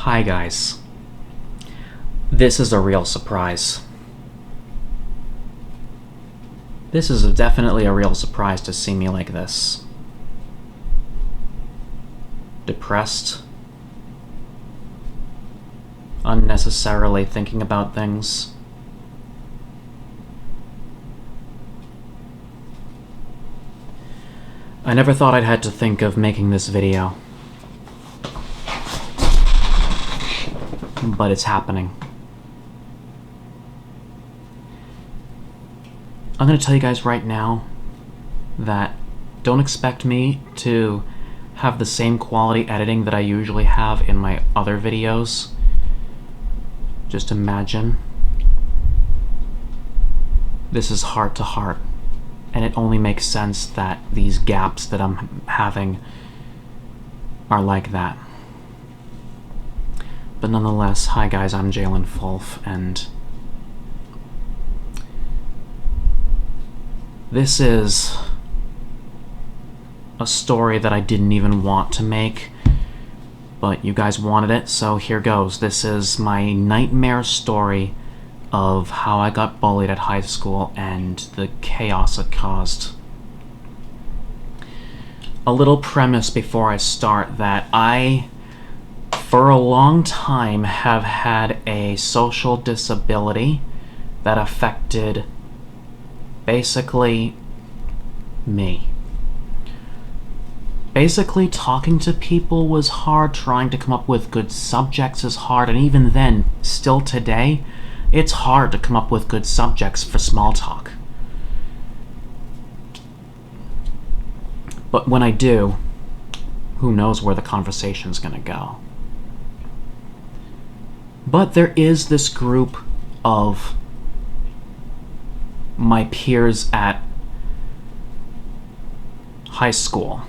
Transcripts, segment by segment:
Hi guys. This is a real surprise. This is definitely a real surprise to see me like this. Depressed. Unnecessarily thinking about things. I never thought I'd had to think of making this video. But it's happening. I'm gonna tell you guys right now that don't expect me to have the same quality editing that I usually have in my other videos. Just imagine. This is heart to heart, and it only makes sense that these gaps that I'm having are like that. But nonetheless, hi guys, I'm Jalen Fulf, and this is a story that I didn't even want to make, but you guys wanted it, so here goes. This is my nightmare story of how I got bullied at high school and the chaos it caused. A little premise before I start that I, for a long time, have had a social disability that affected basically me. Basically, talking to people was hard, trying to come up with good subjects is hard, and even then, still today, it's hard to come up with good subjects for small talk. But when I do, who knows where the conversation's gonna go. But there is this group of my peers at high school.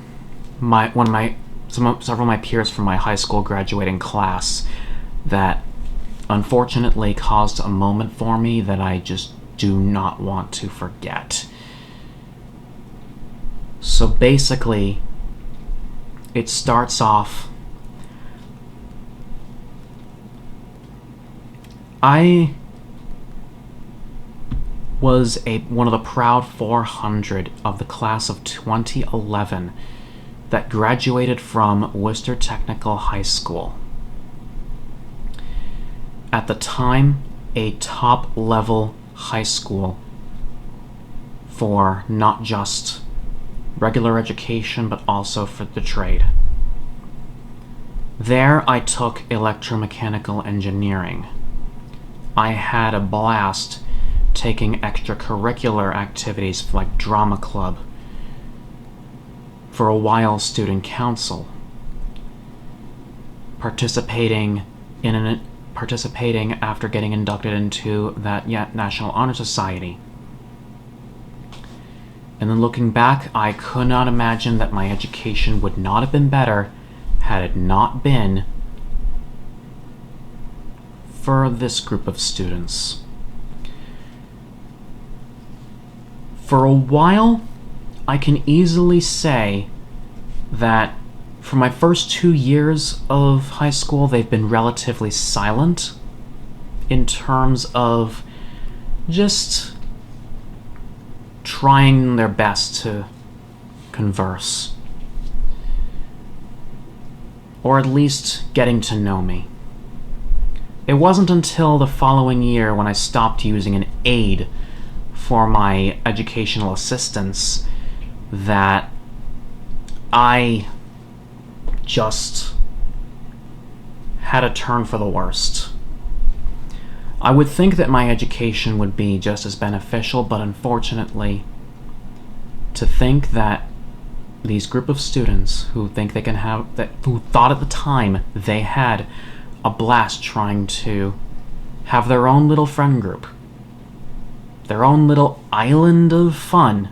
Several of my peers from my high school graduating class that unfortunately caused a moment for me that I just do not want to forget. So basically, it starts off. I was one of the proud 400 of the class of 2011 that graduated from Worcester Technical High School. At the time, a top-level high school for not just regular education, but also for the trade. There, I took electromechanical engineering. I had a blast taking extracurricular activities like drama club, for a while student council, participating after getting inducted into that National Honor Society. And then looking back, I could not imagine that my education would not have been better had it not been for this group of students. For a while, I can easily say that for my first 2 years of high school, they've been relatively silent in terms of just trying their best to converse, or at least getting to know me. It wasn't until the following year when I stopped using an aide for my educational assistance that I just had a turn for the worst. I would think that my education would be just as beneficial, but unfortunately, to think that these group of students who think they can who thought at the time they had a blast trying to have their own little friend group, their own little island of fun,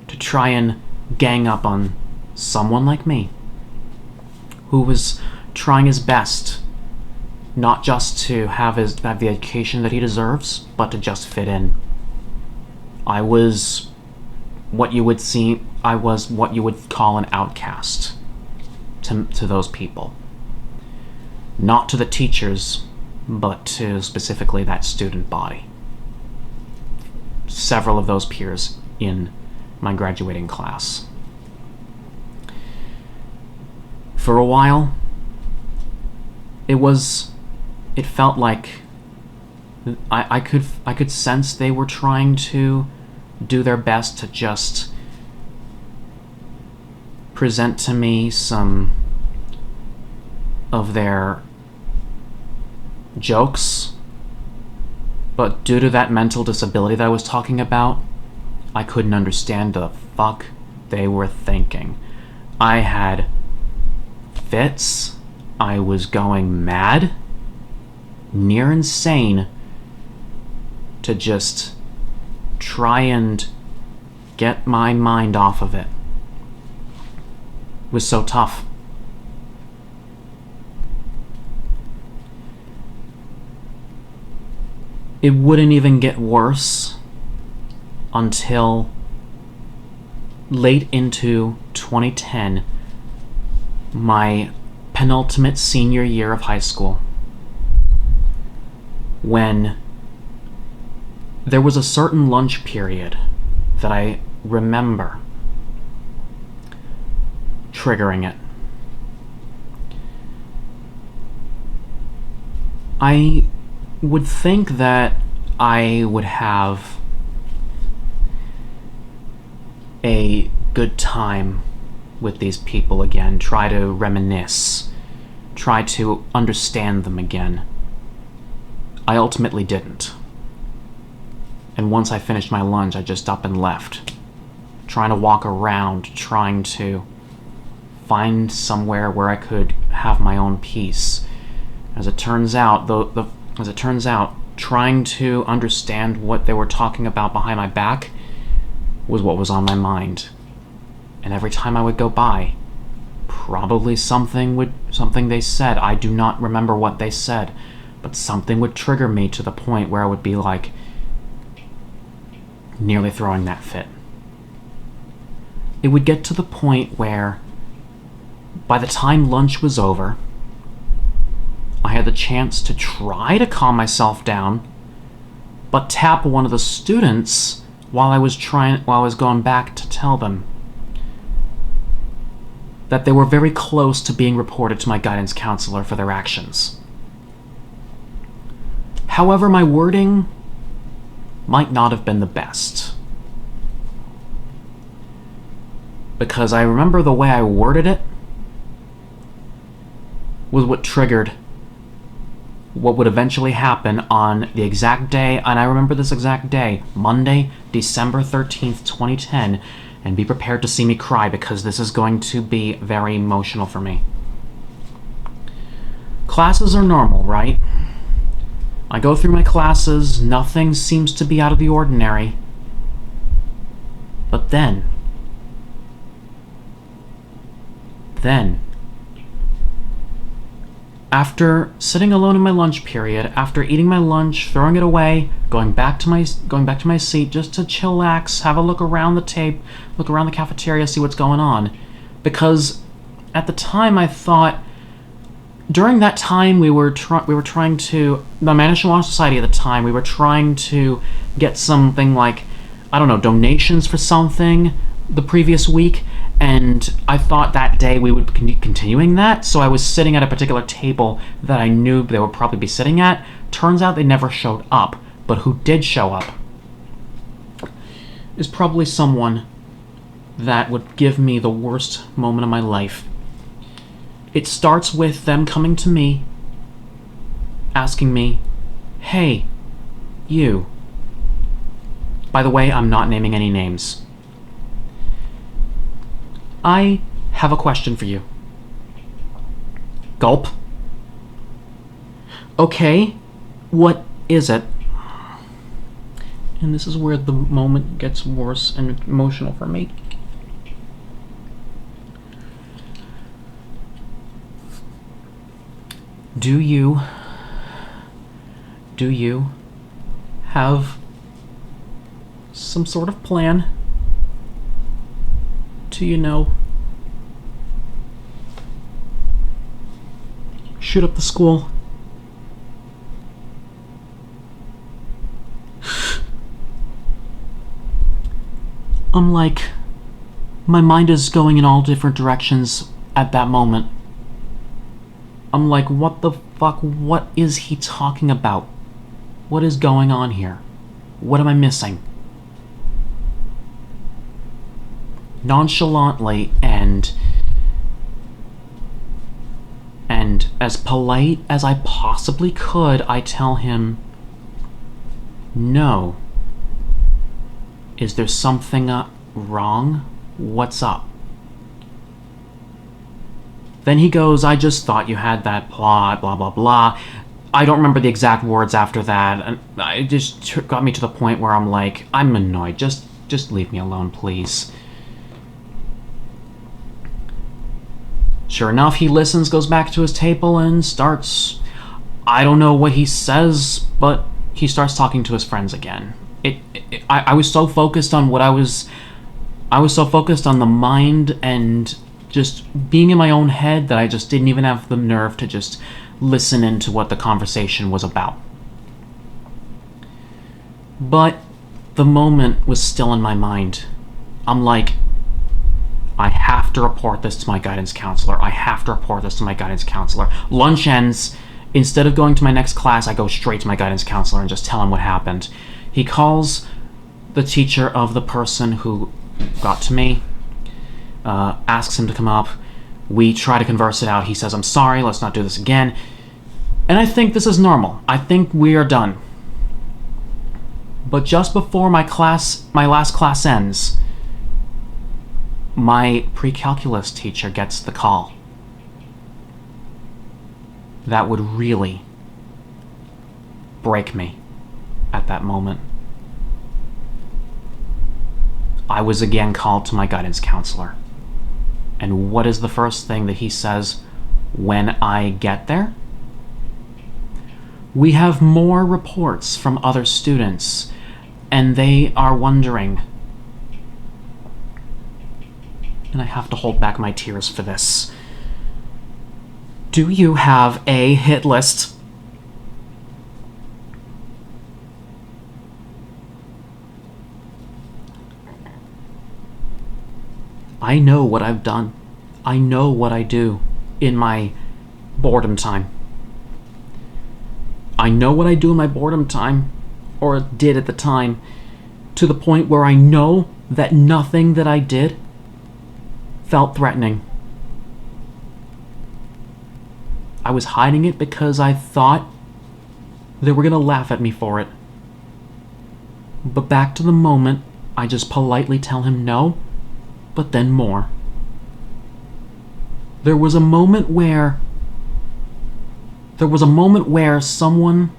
to try and gang up on someone like me, who was trying his best not just to have the education that he deserves, but to just fit in. I was what you would call an outcast to those people. Not to the teachers, but to specifically that student body. Several of those peers in my graduating class. For a while, it felt like I could sense they were trying to do their best to just present to me some of their jokes, but due to that mental disability that I was talking about, I couldn't understand the fuck they were thinking. I had fits, I was going mad, near insane, to just try and get my mind off of it. It was so tough. It wouldn't even get worse until late into 2010, my penultimate senior year of high school, when there was a certain lunch period that I remember triggering it. I would think that I would have a good time with these people again, try to reminisce, try to understand them again. I ultimately didn't. And once I finished my lunch, I just up and left, trying to walk around, trying to find somewhere where I could have my own peace. As it turns out, trying to understand what they were talking about behind my back was what was on my mind. And every time I would go by, probably something they said, I do not remember what they said, but something would trigger me to the point where I would be like, nearly throwing that fit. It would get to the point where, by the time lunch was over, I had the chance to try to calm myself down, but tap one of the students while I was going back to tell them that they were very close to being reported to my guidance counselor for their actions. However, my wording might not have been the best, because I remember the way I worded it was what triggered what would eventually happen on the exact day, and I remember this exact day, Monday, December 13th, 2010, and be prepared to see me cry because this is going to be very emotional for me. Classes are normal, right? I go through my classes, nothing seems to be out of the ordinary. But then, after sitting alone in my lunch period, after eating my lunch, throwing it away, going back to my seat just to chillax, have a look around the cafeteria, see what's going on. Because at the time I thought, during that time we were trying to, the National Honor Society at the time, we were trying to get something like, I don't know, donations for something the previous week, and I thought that day we would be continuing that, so I was sitting at a particular table that I knew they would probably be sitting at. Turns out they never showed up, but who did show up is probably someone that would give me the worst moment of my life. It starts with them coming to me, asking me, "Hey, you." By the way, I'm not naming any names. "I have a question for you." Gulp. "Okay, what is it?" And this is where the moment gets worse and emotional for me. Do you have some sort of plan to, shoot up the school. I'm like, my mind is going in all different directions at that moment. I'm like, what the fuck? What is he talking about? What is going on here? What am I missing? Nonchalantly and as polite as I possibly could, I tell him, no. Is there something wrong? What's up? Then he goes, I just thought you had that plot, blah, blah, blah. I don't remember the exact words after that. And it just got me to the point where I'm like, I'm annoyed. Just leave me alone, please. Sure enough, he listens, goes back to his table, and starts... I don't know what he says, but he starts talking to his friends again. I was so focused on what I was so focused on the mind and just being in my own head that I just didn't even have the nerve to just listen into what the conversation was about. But the moment was still in my mind. I'm like, I have to report this to my guidance counselor. I have to report this to my guidance counselor. Lunch ends. Instead of going to my next class, I go straight to my guidance counselor and just tell him what happened. He calls the teacher of the person who got to me, asks him to come up. We try to converse it out. He says, I'm sorry, let's not do this again. And I think this is normal. I think we are done. But just before my last class ends, my pre-calculus teacher gets the call. That would really break me at that moment. I was again called to my guidance counselor. And what is the first thing that he says when I get there? We have more reports from other students, and they are wondering. And I have to hold back my tears for this. Do you have a hit list? I know what I've done. I know what I do in my boredom time. I know what I do in my boredom time, or did at the time, to the point where I know that nothing that I did felt threatening. I was hiding it because I thought they were gonna laugh at me for it. But back to the moment, I just politely tell him no, but then more. There was a moment where someone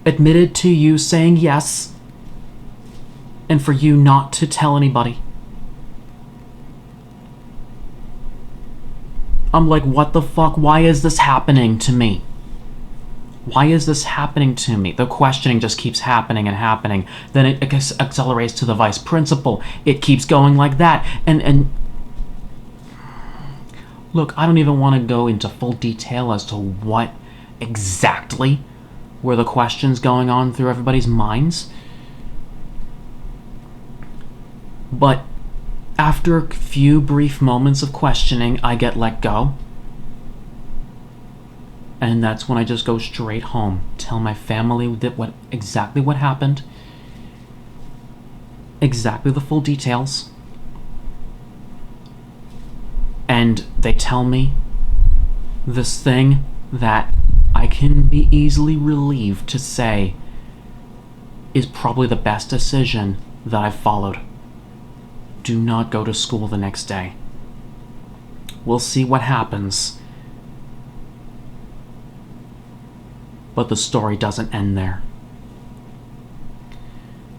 admitted to you saying yes, and for you not to tell anybody. I'm like, what the fuck? Why is this happening to me? Why is this happening to me? The questioning just keeps happening and happening. Then it accelerates to the vice principal. It keeps going like that. And look, I don't even want to go into full detail as to what exactly were the questions going on through everybody's minds. But after a few brief moments of questioning, I get let go. And that's when I just go straight home, tell my family exactly what happened, exactly the full details. And they tell me this thing that I can be easily relieved to say is probably the best decision that I've followed. Do not go to school the next day. We'll see what happens. But the story doesn't end there.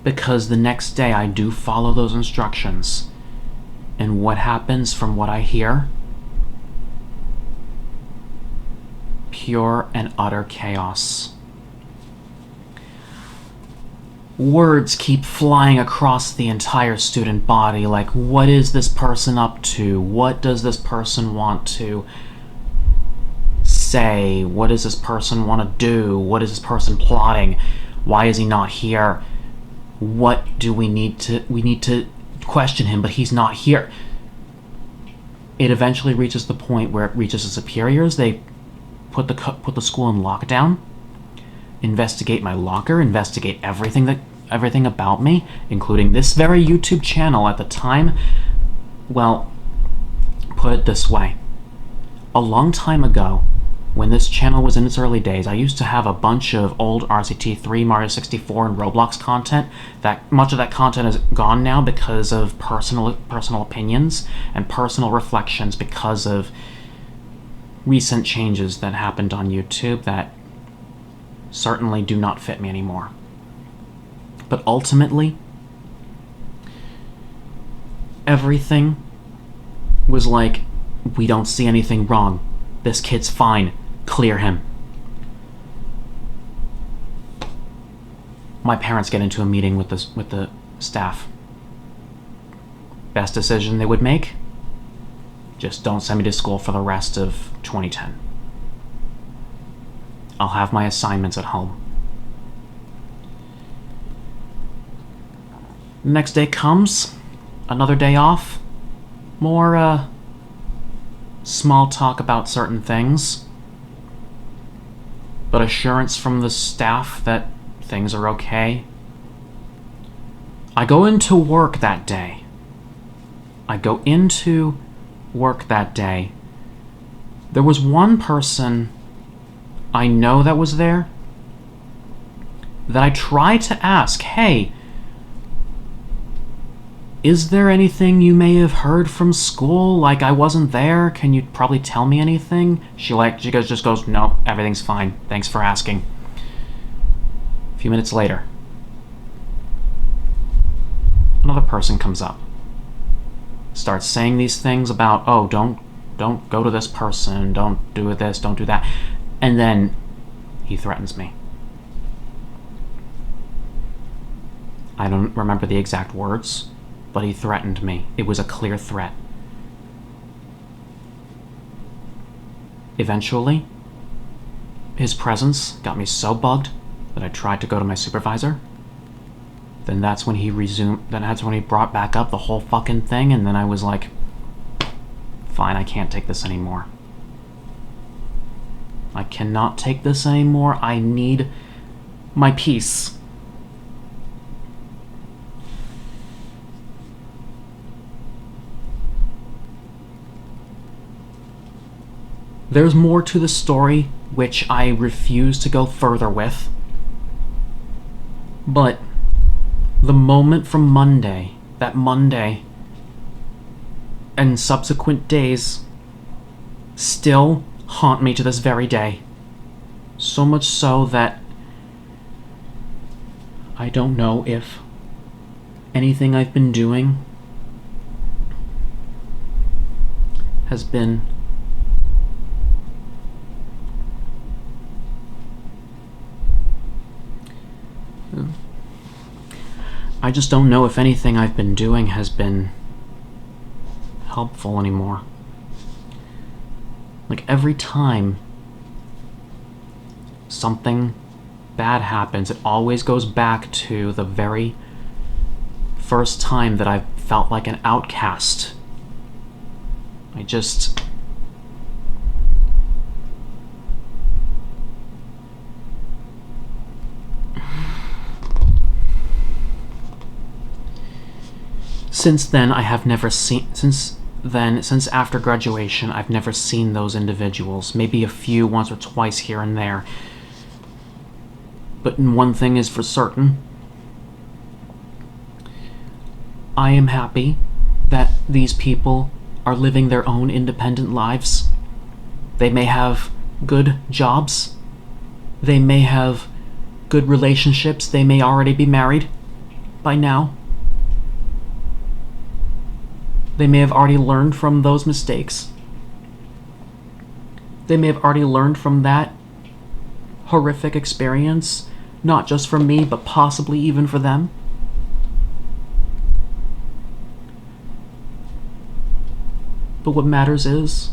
Because the next day I do follow those instructions. And what happens from what I hear? Pure and utter chaos. Words keep flying across the entire student body, like, what is this person up to? What does this person want to? say? What does this person want to do? What is this person plotting? Why is he not here? What do we need to question him, but he's not here. It eventually reaches the point where it reaches the superiors. They put the school in lockdown, investigate my locker, investigate everything about me, including this very YouTube channel at the time. Well, put it this way. A long time ago, when this channel was in its early days, I used to have a bunch of old RCT3, Mario 64, and Roblox content. That much of that content is gone now because of personal opinions and personal reflections because of recent changes that happened on YouTube that certainly do not fit me anymore. But ultimately, everything was like, we don't see anything wrong. This kid's fine. Clear him. My parents get into a meeting with the staff. Best decision they would make? Just don't send me to school for the rest of 2010. I'll have my assignments at home. Next day comes, another day off. More, small talk about certain things. But assurance from the staff that things are okay. I go into work that day. There was one person I know that was there that I tried to ask, hey, is there anything you may have heard from school? Like, I wasn't there. Can you probably tell me anything? She just goes, no, everything's fine. Thanks for asking. A few minutes later, another person comes up. Starts saying these things about, oh, don't go to this person. Don't do this. Don't do that. And then he threatens me. I don't remember the exact words, but he threatened me. It was a clear threat. Eventually, his presence got me so bugged that I tried to go to my supervisor. Then that's when he brought back up the whole fucking thing, and then I was like, fine, I can't take this anymore. I cannot take this anymore. I need my peace. There's more to the story, which I refuse to go further with. But the moment from that Monday, and subsequent days still haunt me to this very day. So much so that I don't know if anything I've been doing has been I just don't know if anything I've been doing has been helpful anymore. Like, every time something bad happens, it always goes back to the very first time that I felt like an outcast. Since after graduation, I've never seen those individuals. Maybe a few, once or twice here and there. But one thing is for certain. I am happy that these people are living their own independent lives. They may have good jobs. They may have good relationships. They may already be married by now. They may have already learned from those mistakes. They may have already learned from that horrific experience, not just for me, but possibly even for them. But what matters is,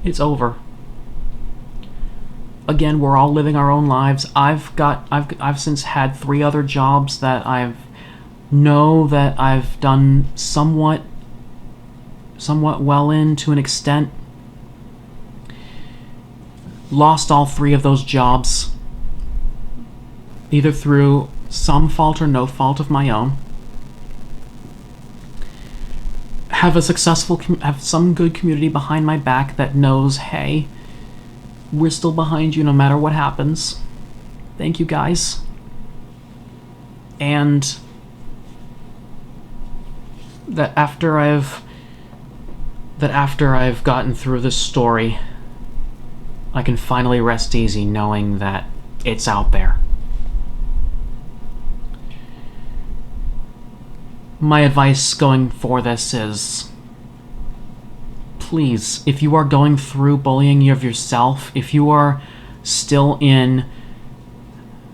it's over. Again, we're all living our own lives. I've since had 3 other jobs that I've done somewhat well in, to an extent. Lost all 3 of those jobs, either through some fault or no fault of my own. Have some good community behind my back that knows, hey, we're still behind you no matter what happens. Thank you, guys. And that after I've gotten through this story, I can finally rest easy knowing that it's out there. My advice going for this is, please, if you are going through bullying of yourself, if you are still in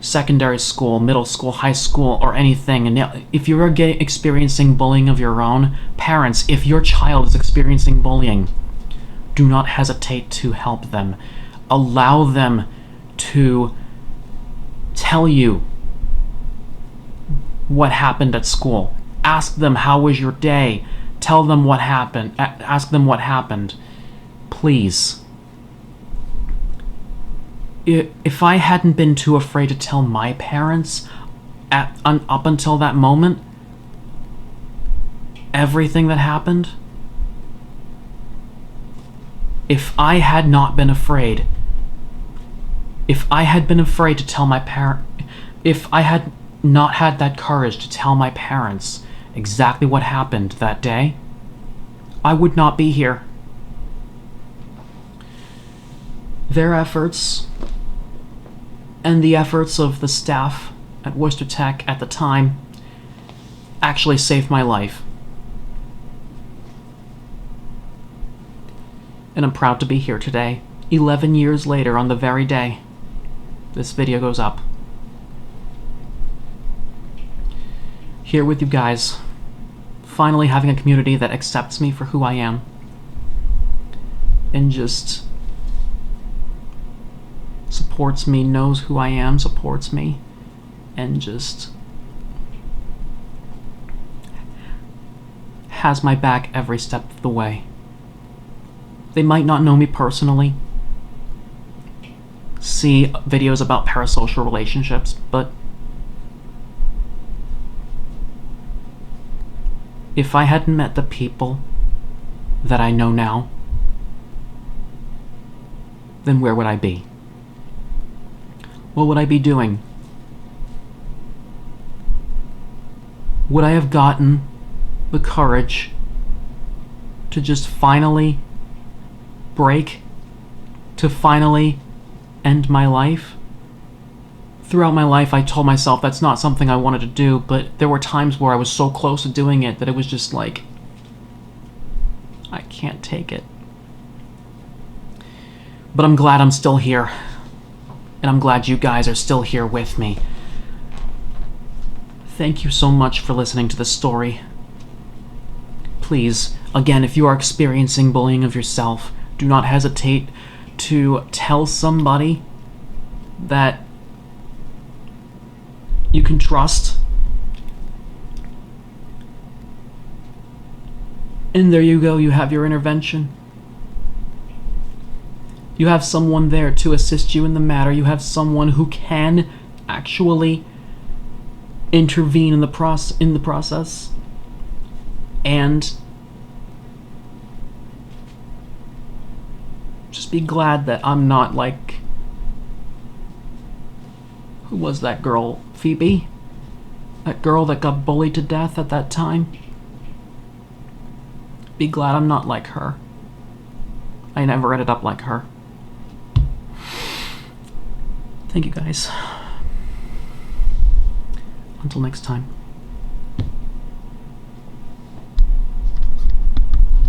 secondary school, middle school, high school, or anything, and if you are experiencing bullying of your own, parents, if your child is experiencing bullying, do not hesitate to help them. Allow them to tell you what happened at school. Ask them, how was your day? Tell them what happened. Ask them what happened. Please. If I hadn't been too afraid to tell my parents up until that moment, everything that happened, if I had not been afraid, if I had been afraid to tell my if I had not had that courage to tell my parents exactly what happened that day, I would not be here. Their efforts, and the efforts of the staff at Worcester Tech at the time, actually saved my life. And I'm proud to be here today, 11 years later, on the very day this video goes up. Here with you guys, finally having a community that accepts me for who I am, and just supports me, knows who I am, supports me, and just has my back every step of the way. They might not know me personally, see videos about parasocial relationships, but if I hadn't met the people that I know now, then where would I be? What would I be doing? Would I have gotten the courage to just finally break, to finally end my life? Throughout my life, I told myself that's not something I wanted to do, but there were times where I was so close to doing it that it was just like, I can't take it. But I'm glad I'm still here, and I'm glad you guys are still here with me. Thank you so much for listening to this story. Please, again, if you are experiencing bullying of yourself, do not hesitate to tell somebody that you can trust. And there you go, you have your intervention. You have someone there to assist you in the matter. You have someone who can actually intervene in the process. And just be glad that I'm not like, who was that girl? Phoebe? That girl that got bullied to death at that time? Be glad I'm not like her. I never ended up like her. Thank you guys. Until next time.